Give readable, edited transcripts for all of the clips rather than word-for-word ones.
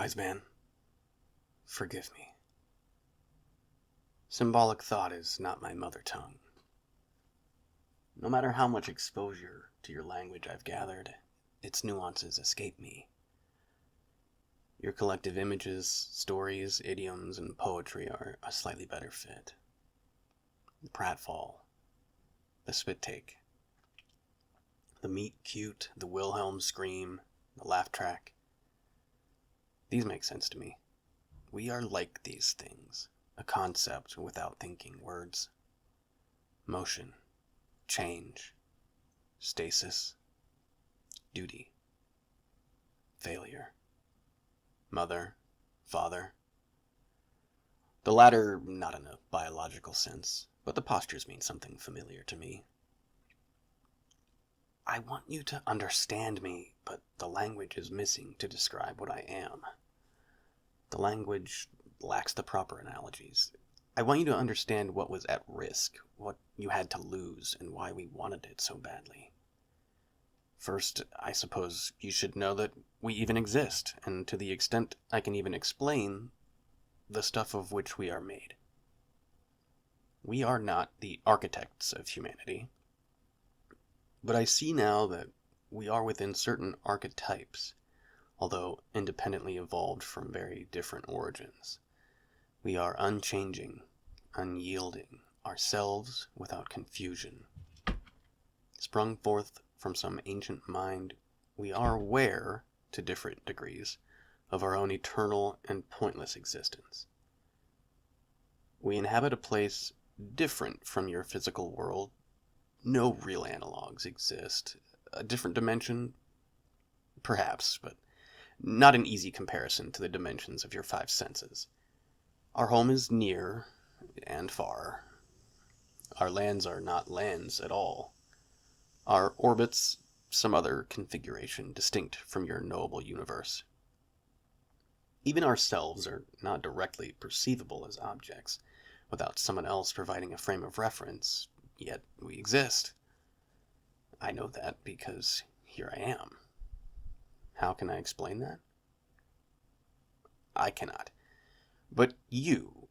Wiseman, forgive me. Symbolic thought is not my mother tongue. No matter how much exposure to your language I've gathered, its nuances escape me. Your collective images, stories, idioms, and poetry are a slightly better fit. The pratfall, the spit take, the meet cute, the Wilhelm scream, the laugh track. These make sense to me. We are like these things, a concept without thinking words. Motion, change, stasis, duty, failure, mother, father. The latter not in a biological sense, but the postures mean something familiar to me. I want you to understand me, but the language is missing to describe what I am. The language lacks the proper analogies. I want you to understand what was at risk, what you had to lose, and why we wanted it so badly. First, I suppose you should know that we even exist, and to the extent I can even explain, the stuff of which we are made. We are not the architects of humanity, but I see now that we are within certain archetypes, although independently evolved from very different origins. We are unchanging, unyielding, ourselves without confusion. Sprung forth from some ancient mind, we are aware, to different degrees, of our own eternal and pointless existence. We inhabit a place different from your physical world. No real analogs exist. A different dimension? Perhaps, but not an easy comparison to the dimensions of your five senses. Our home is near and far. Our lands are not lands at all. Our orbits, some other configuration distinct from your knowable universe. Even ourselves are not directly perceivable as objects, without someone else providing a frame of reference, yet we exist. I know that because here I am. How can I explain that? I cannot. But you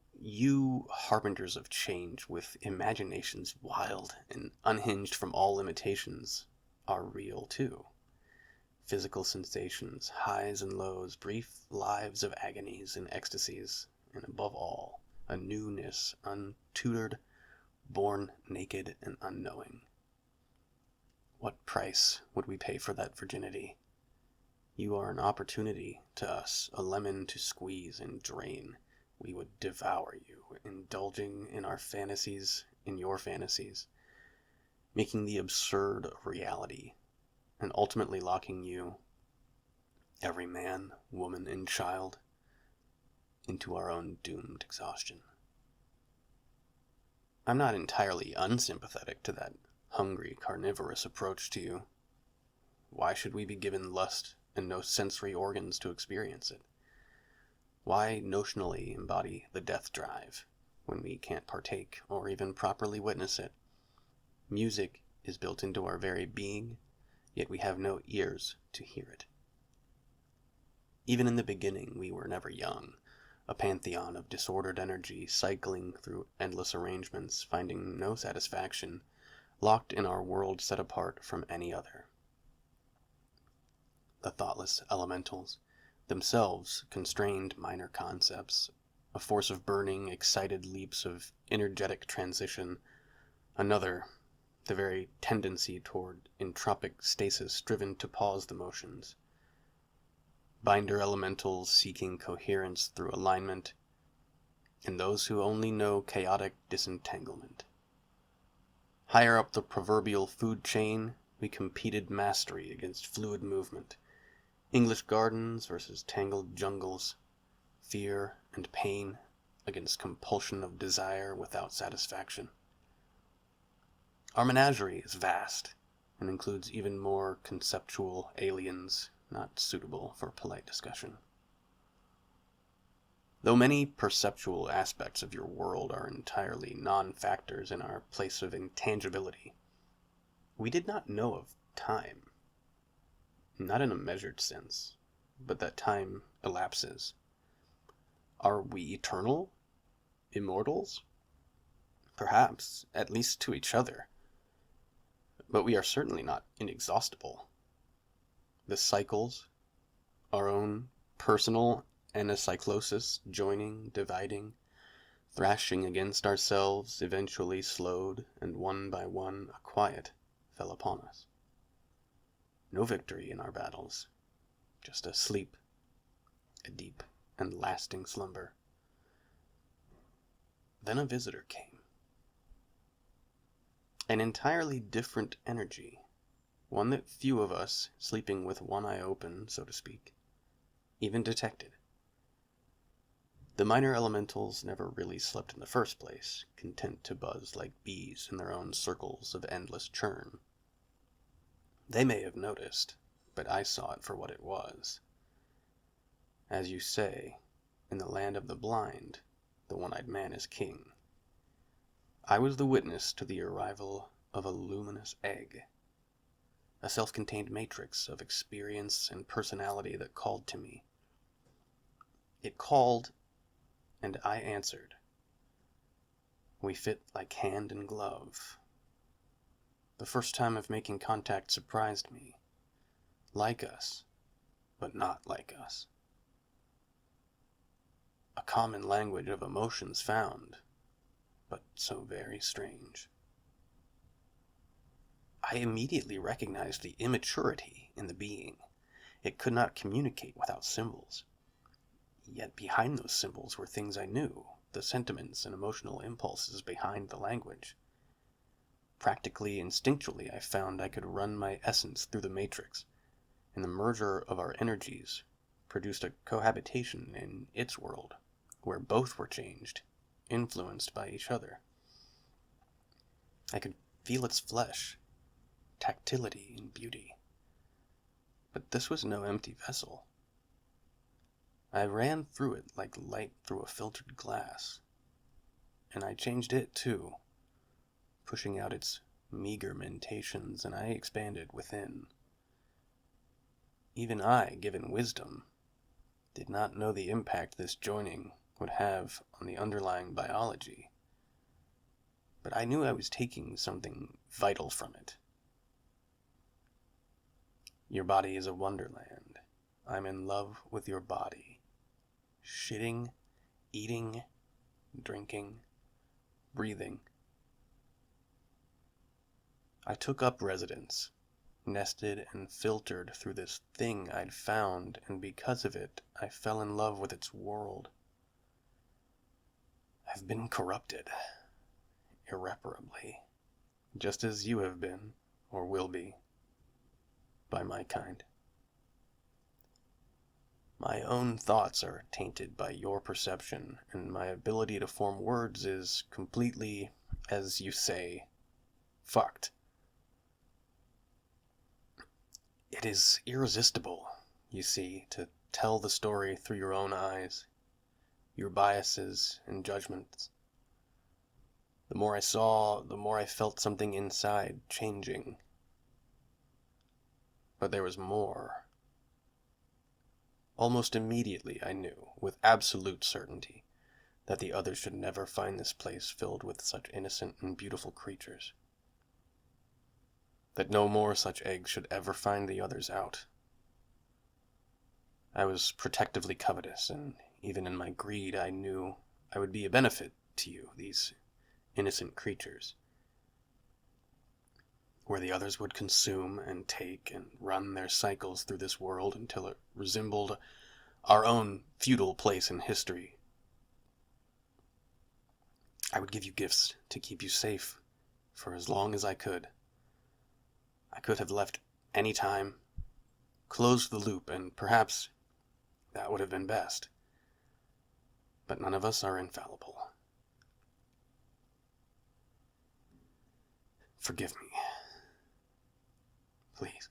harbingers of change with imaginations wild and unhinged from all limitations, are real too. Physical sensations, highs and lows, brief lives of agonies and ecstasies, and above all, a newness, untutored, born naked and unknowing. What price would we pay for that virginity? You are an opportunity to us, a lemon to squeeze and drain. We would devour you, indulging in our fantasies, in your fantasies, making the absurd a reality, and ultimately locking you, every man, woman, and child, into our own doomed exhaustion. I'm not entirely unsympathetic to that hungry, carnivorous approach to you. Why should we be given lust and no sensory organs to experience it? Why notionally embody the death drive when we can't partake or even properly witness it? Music is built into our very being, yet we have no ears to hear it. Even in the beginning, we were never young, a pantheon of disordered energy cycling through endless arrangements, finding no satisfaction, locked in our world set apart from any other. The thoughtless elementals, themselves constrained minor concepts, a force of burning, excited leaps of energetic transition, another, the very tendency toward entropic stasis driven to pause the motions. Binder elementals seeking coherence through alignment, and those who only know chaotic disentanglement. Higher up the proverbial food chain, we competed mastery against fluid movement, English gardens versus tangled jungles, fear and pain against compulsion of desire without satisfaction. Our menagerie is vast, and includes even more conceptual aliens not suitable for polite discussion. Though many perceptual aspects of your world are entirely non-factors in our place of intangibility, we did not know of time. Not in a measured sense, but that time elapses. Are we eternal? Immortals? Perhaps, at least to each other. But we are certainly not inexhaustible. The cycles, our own personal anacyclosis, joining, dividing, thrashing against ourselves, eventually slowed, and one by one a quiet fell upon us. No victory in our battles, just a sleep, a deep and lasting slumber. Then a visitor came. An entirely different energy, one that few of us, sleeping with one eye open, so to speak, even detected. The minor elementals never really slept in the first place, content to buzz like bees in their own circles of endless churn. They may have noticed, but I saw it for what it was. As you say, in the land of the blind, the one-eyed man is king. I was the witness to the arrival of a luminous egg, a self-contained matrix of experience and personality that called to me. It called, and I answered. We fit like hand and glove. The first time of making contact surprised me. Like us, but not like us. A common language of emotions found, but so very strange. I immediately recognized the immaturity in the being. It could not communicate without symbols. Yet behind those symbols were things I knew, the sentiments and emotional impulses behind the language. Practically instinctually, I found I could run my essence through the matrix, and the merger of our energies produced a cohabitation in its world, where both were changed, influenced by each other. I could feel its flesh, tactility and beauty. But this was no empty vessel. I ran through it like light through a filtered glass, and I changed it too, pushing out its meager mentations, and I expanded within. Even I, given wisdom, did not know the impact this joining would have on the underlying biology, but I knew I was taking something vital from it. Your body is a wonderland. I'm in love with your body. Shitting, eating, drinking, breathing. I took up residence, nested and filtered through this thing I'd found, and because of it, I fell in love with its world. I've been corrupted, irreparably, just as you have been, or will be, by my kind. My own thoughts are tainted by your perception, and my ability to form words is completely, as you say, fucked. It is irresistible, you see, to tell the story through your own eyes, your biases and judgments. The more I saw, the more I felt something inside changing. But there was more. Almost immediately I knew, with absolute certainty, that the others should never find this place filled with such innocent and beautiful creatures. That no more such eggs should ever find the others out. I was protectively covetous, and even in my greed I knew I would be a benefit to you, these innocent creatures. Where the others would consume and take and run their cycles through this world until it resembled our own feudal place in history. I would give you gifts to keep you safe for as long as I could. I could have left any time, closed the loop, and perhaps that would have been best. But none of us are infallible. Forgive me. Please.